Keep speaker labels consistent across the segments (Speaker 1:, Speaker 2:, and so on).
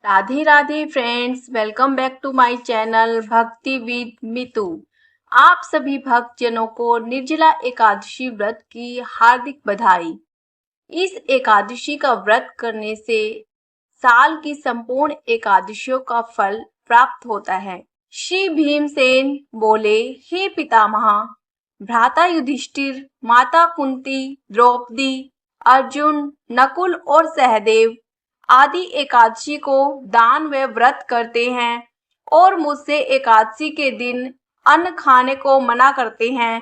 Speaker 1: Radhe Radhe friends, welcome back to my channel Bhakti with Mitu. आप सभी भक्तजनों को निर्जला एकादशी व्रत की हार्दिक बधाई। इस एकादशी का व्रत करने से साल की संपूर्ण एकादशियों का फल प्राप्त होता है। श्री भीमसेन बोले, हे पितामह, भ्राता युधिष्ठिर, माता कुंती, द्रौपदी, अर्जुन, नकुल और सहदेव आदि एकादशी को दान व व्रत करते हैं और मुझसे एकादशी के दिन अन्न खाने को मना करते हैं।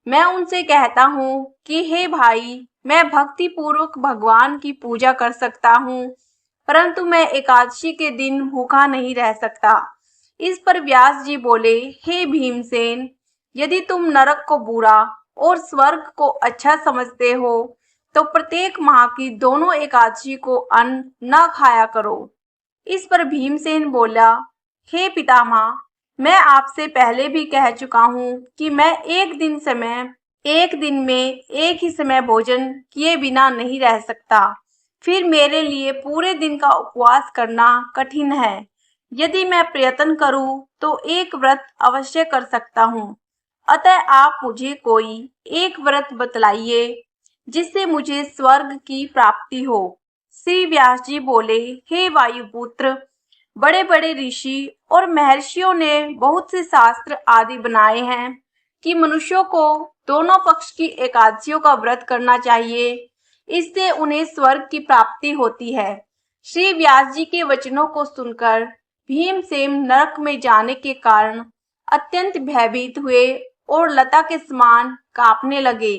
Speaker 1: मैं उनसे कहता हूँ कि हे भाई, मैं भक्ति पूर्वक भगवान की पूजा कर सकता हूँ, परंतु मैं एकादशी के दिन भूखा नहीं रह सकता। इस पर व्यास जी बोले, हे भीमसेन, यदि तुम नरक को बुरा और स्वर्ग को अच्छा समझते हो तो प्रत्येक माह की दोनों एकादशी को अन्न न खाया करो। इस पर भीमसेन बोला, हे पितामह, मैं आपसे पहले भी कह चुका हूँ कि मैं एक दिन में एक ही समय भोजन किए बिना नहीं रह सकता। फिर मेरे लिए पूरे दिन का उपवास करना कठिन है। यदि मैं प्रयत्न करूँ तो एक व्रत अवश्य कर सकता हूँ। अतः आप मुझे कोई एक व्रत बतलाइए जिससे मुझे स्वर्ग की प्राप्ति हो। श्री व्यास जी बोले, हे वायुपुत्र, बड़े बड़े ऋषि और महर्षियों ने बहुत से शास्त्र आदि बनाए हैं कि मनुष्यों को दोनों पक्ष की एकादशियों का व्रत करना चाहिए। इससे उन्हें स्वर्ग की प्राप्ति होती है। श्री व्यास जी के वचनों को सुनकर भीमसेन नरक में जाने के कारण अत्यंत भयभीत हुए और लता के समान कांपने लगे।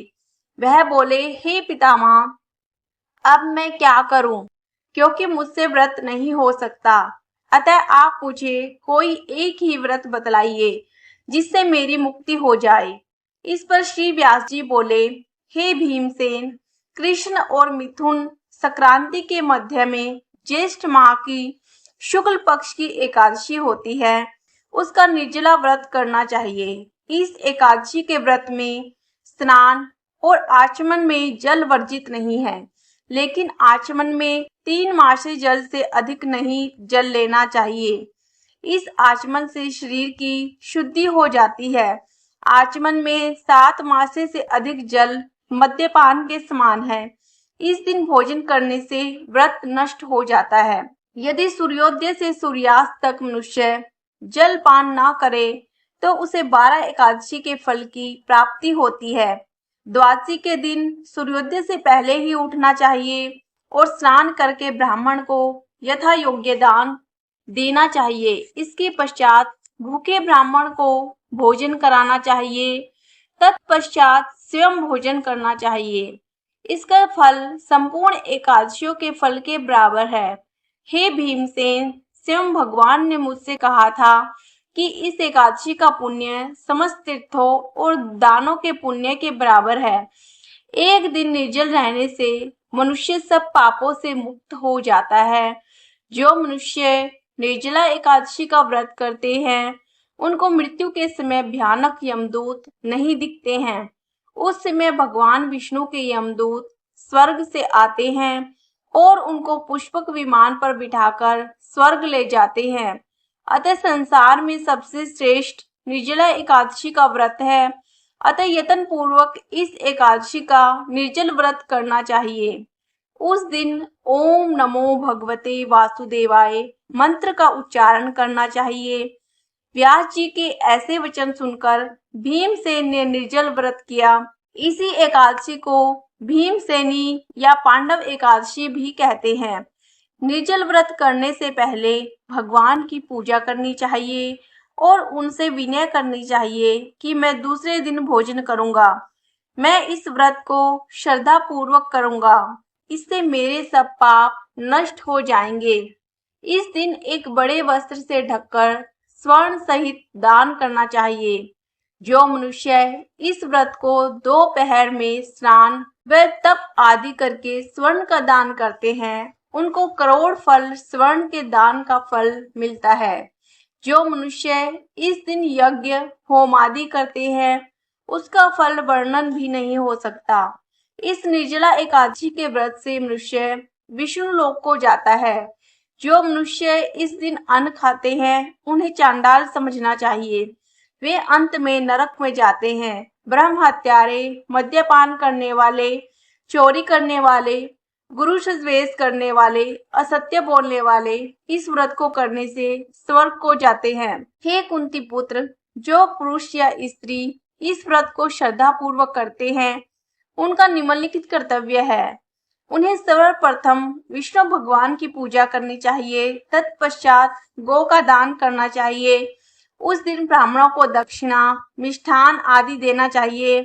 Speaker 1: वह बोले, हे पितामह, अब मैं क्या करूं, क्योंकि मुझसे व्रत नहीं हो सकता। अतः आप मुझे कोई एक ही व्रत बतलाइए जिससे मेरी मुक्ति हो जाए। इस पर श्री व्यास जी बोले, हे भीमसेन, कृष्ण और मिथुन संक्रांति के मध्य में ज्येष्ठ माह की शुक्ल पक्ष की एकादशी होती है, उसका निर्जला व्रत करना चाहिए। इस एकादशी के व्रत में स्नान और आचमन में जल वर्जित नहीं है, लेकिन आचमन में 3 मासे जल से अधिक नहीं जल लेना चाहिए। इस आचमन से शरीर की शुद्धि हो जाती है। आचमन में 7 मासे से अधिक जल मद्यपान के समान है। इस दिन भोजन करने से व्रत नष्ट हो जाता है। यदि सूर्योदय से सूर्यास्त तक मनुष्य जल पान न करे तो उसे 12 एकादशी के फल की प्राप्ति होती है। द्वादशी के दिन सूर्योदय से पहले ही उठना चाहिए और स्नान करके ब्राह्मण को यथा योग्य दान देना चाहिए। इसके पश्चात भूखे ब्राह्मण को भोजन कराना चाहिए। तत्पश्चात स्वयं भोजन करना चाहिए। इसका फल संपूर्ण एकादशियों के फल के बराबर है। हे भीमसेन, स्वयं भगवान ने मुझसे कहा था कि इस एकादशी का पुण्य समस्त तीर्थों और दानों के पुण्य के बराबर है। एक दिन निर्जल रहने से मनुष्य सब पापों से मुक्त हो जाता है। जो मनुष्य निर्जला एकादशी का व्रत करते हैं, उनको मृत्यु के समय भयानक यमदूत नहीं दिखते हैं। उस समय भगवान विष्णु के यमदूत स्वर्ग से आते हैं और उनको पुष्पक विमान पर बिठाकर स्वर्ग ले जाते हैं। अतः संसार में सबसे श्रेष्ठ निर्जला एकादशी का व्रत है। अतः यत्न पूर्वक इस एकादशी का निर्जल व्रत करना चाहिए। उस दिन ओम नमो भगवते वासुदेवाय मंत्र का उच्चारण करना चाहिए। व्यास जी के ऐसे वचन सुनकर भीमसेन ने निर्जल व्रत किया। इसी एकादशी को भीमसेनी या पांडव एकादशी भी कहते हैं। निर्जल व्रत करने से पहले भगवान की पूजा करनी चाहिए और उनसे विनय करनी चाहिए कि मैं दूसरे दिन भोजन करूंगा। मैं इस व्रत को श्रद्धा पूर्वक करूंगा। इससे मेरे सब पाप नष्ट हो जाएंगे। इस दिन एक बड़े वस्त्र से ढककर स्वर्ण सहित दान करना चाहिए। जो मनुष्य इस व्रत को दोपहर में स्नान व तप आदि करके स्वर्ण का दान करते हैं, उनको करोड़ फल स्वर्ण के दान का फल मिलता है। जो मनुष्य इस दिन यज्ञ होम आदि करते हैं, उसका फल वर्णन भी नहीं हो सकता। इस निर्जला एकादशी के व्रत से मनुष्य विष्णु लोक को जाता है। जो मनुष्य इस दिन अन्न खाते हैं उन्हें चांडाल समझना चाहिए। वे अंत में नरक में जाते हैं। ब्रह्म हत्यारे, मद्यपान करने वाले, चोरी करने वाले, गुरु से द्वेष करने वाले, असत्य बोलने वाले इस व्रत को करने से स्वर्ग को जाते हैं। हे कुंती पुत्र, जो पुरुष या स्त्री इस व्रत को श्रद्धा पूर्वक करते हैं उनका निम्नलिखित कर्तव्य है। उन्हें सर्वप्रथम विष्णु भगवान की पूजा करनी चाहिए। तत्पश्चात गौ का दान करना चाहिए। उस दिन ब्राह्मणों को दक्षिणा, मिष्ठान आदि देना चाहिए।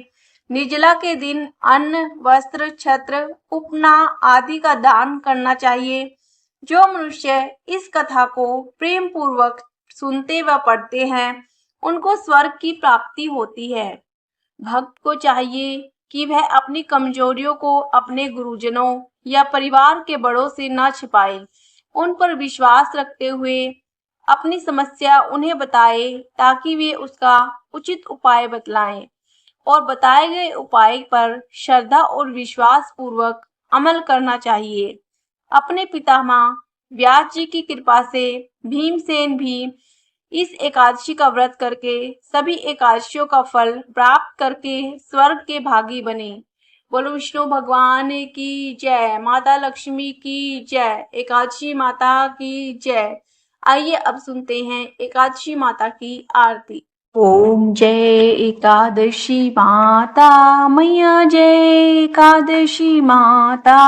Speaker 1: निर्जला के दिन अन्न, वस्त्र, छत्र, उपना आदि का दान करना चाहिए। जो मनुष्य इस कथा को प्रेम पूर्वक सुनते व पढ़ते हैं उनको स्वर्ग की प्राप्ति होती है। भक्त को चाहिए कि वह अपनी कमजोरियों को अपने गुरुजनों या परिवार के बड़ों से न छिपाए। उन पर विश्वास रखते हुए अपनी समस्या उन्हें बताए ताकि वे उसका उचित उपाय बतलाएं और बताए गए उपाय पर श्रद्धा और विश्वास पूर्वक अमल करना चाहिए। अपने पितामह व्यास जी की कृपा से भीमसेन भी इस एकादशी का व्रत करके सभी एकादशियों का फल प्राप्त करके स्वर्ग के भागी बने। बोलो विष्णु भगवान की जय, माता लक्ष्मी की जय, एकादशी माता की जय। आइए अब सुनते हैं एकादशी माता की आरती। ओम जय एकादशी माता मैया, जय एकादशी माता।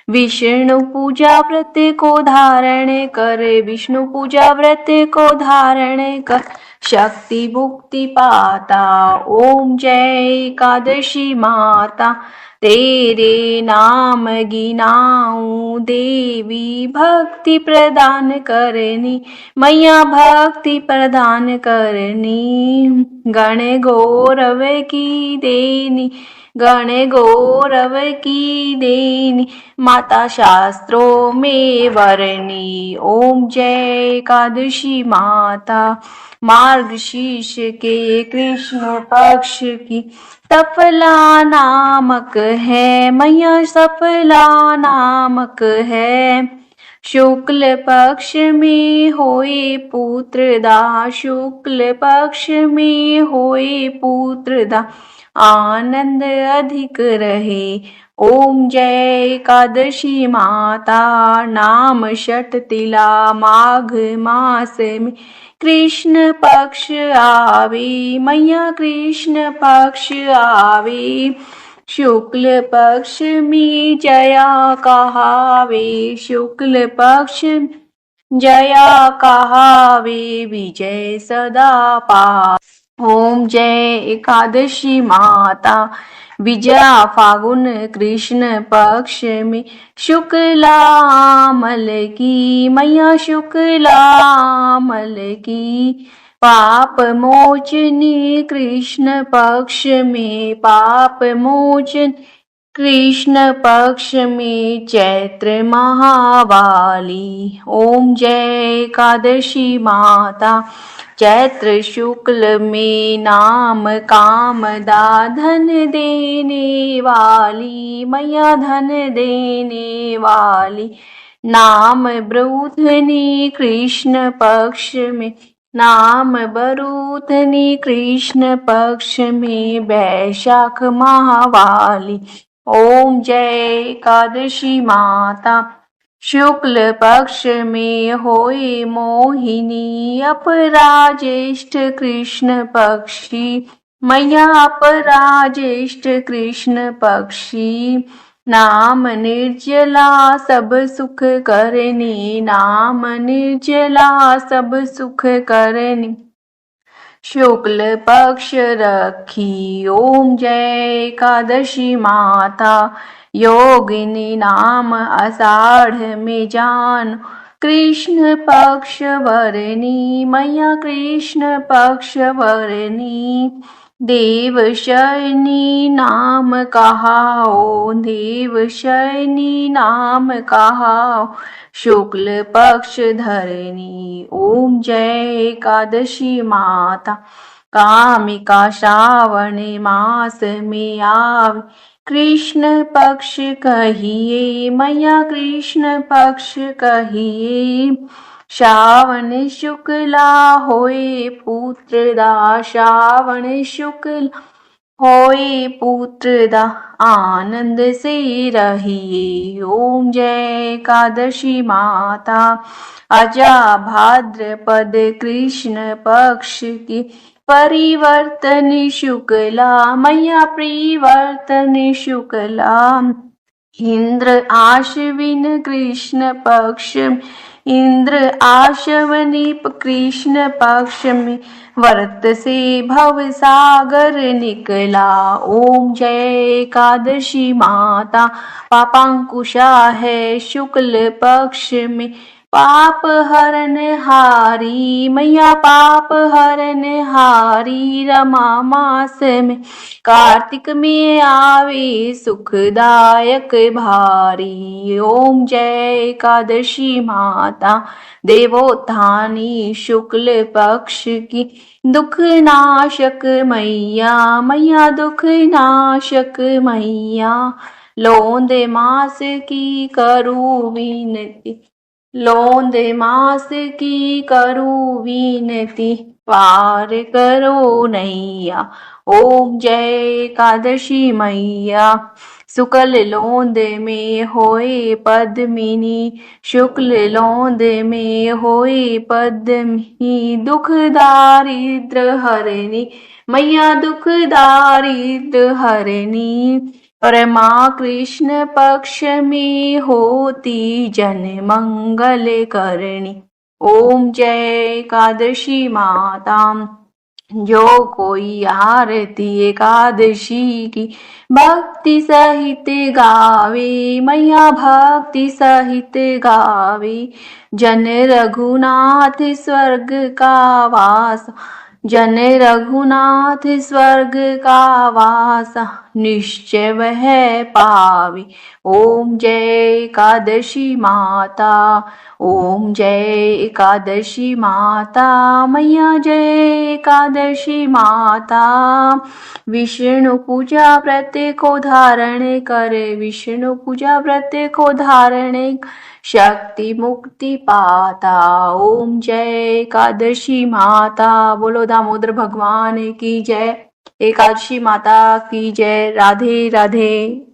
Speaker 1: विष्णु पूजा व्रत को धारण कर, विष्णु पूजा व्रत को धारण कर शक्ति मुक्ति पाता। ओम जय एकादशी माता, तेरे नाम गिनाऊं देवी, भक्ति प्रदान करनी मैया, भक्ति प्रदान करनी। गण गौरव की देनी, गण गौरव की देनी, माता शास्त्रों में वरनी। ओम जय एकादशी माता, मार्गशीर्ष के कृष्ण पक्ष की सफला नामक है मैया, सफला नामक है। शुक्ल पक्ष में होए पुत्र दा, शुक्ल पक्ष में होए पुत्र दा, आनंद अधिक रहे। ओम जय एकादशी माता, नाम षट तिला माघ मास में कृष्ण पक्ष आवे मैया, कृष्ण पक्ष आवे। शुक्ल पक्ष में जया कहावे, शुक्ल पक्ष जया कहावे, विजय सदा पा। ओम जय एकादशी माता, विजया फागुन कृष्ण पक्ष में शुक्लामल की मैया, शुक्लामल की। पाप मोचनी कृष्ण पक्ष में, पाप मोचन कृष्ण पक्ष में चैत्र महावाली। ओम जय एकादशी माता, चैत्र शुक्ल में नाम काम दा, धन देने वाली मैया, धन देने वाली। नाम ब्रूथनी कृष्ण पक्ष में, नाम बरूथनी कृष्ण पक्ष में वैशाख महावाली। ओम जय एकादशी माता, शुक्ल पक्ष में होए मोहिनी, अपराजेष्ठ कृष्ण पक्षी मैया, अपराजेष्ठ कृष्ण पक्षी। नाम निर्जला सब सुख करनी, नाम निर्जला सब सुख करनी, शुक्ल पक्ष रखी। ओम जय एकादशी माता, योगिनी नाम आषाढ़ में जान, कृष्ण पक्ष वरनी मैया, कृष्ण पक्ष वरनी। देवशयनी नाम कहाओ, देवशयनी नाम कहाओ, शुक्ल पक्ष धरनी। ओम जय एकादशी माता, कामिका श्रावण मास में आवे, कृष्ण पक्ष कहिए मैया कृष्ण पक्ष कहिए, श्रावण शुक्ला होए पुत्रदा, श्रावण शुक्ला होए पुत्रदा, आनंद से रहिए। ओम जय एकादशी माता, अजा भाद्रपद कृष्ण पक्ष की परिवर्तन शुक्ला, मैया परिवर्तन शुक्ला, इंद्र आश्विन कृष्ण पक्ष, इंद्र आश्वनी कृष्ण पक्ष में व्रत से भव सागर निकला। ओम जय एकादशी माता, पापांकुशा है शुक्ल पक्ष में, पाप हरन हारी मैया पाप हरन हारी, रमा मास में कार्तिक में आवे सुखदायक भारी। ओम जय एकादशी माता, देवोत्थानी शुक्ल पक्ष की दुख नाशक मैया, मैया दुख नाशक मैया, लोंद मास की करू विनती, लोंद मास की करू विनती, पार करो नैया। ओम जय एकादशी मैया, शुक्ल लोंद में होए पद्मिनी, शुक्ल लोंद में होए पद्मिनी, दुख दारिद्र हरनी मैया दुख दारिद्र हरनी, परमा कृष्ण पक्ष में होती जन मंगल करणी। ओम जय एकादशी माता, जो कोई आरती एकादशी की भक्ति सहित गावे मैया भक्ति सहित गावे, जन रघुनाथ स्वर्ग का वास, जन रघुनाथ स्वर्ग का वास निश्चय वह पावे। ओम जय एकादशी माता, ओम जय एकादशी माता, मैया जय एकादशी माता, विष्णु पूजा व्रत को धारण करे, विष्णु पूजा व्रत को धारण शक्ति मुक्ति पाता। ओम जय एकादशी माता, बोलो दामोदर भगवान की जय, एकादशी माता की जय। राधे राधे।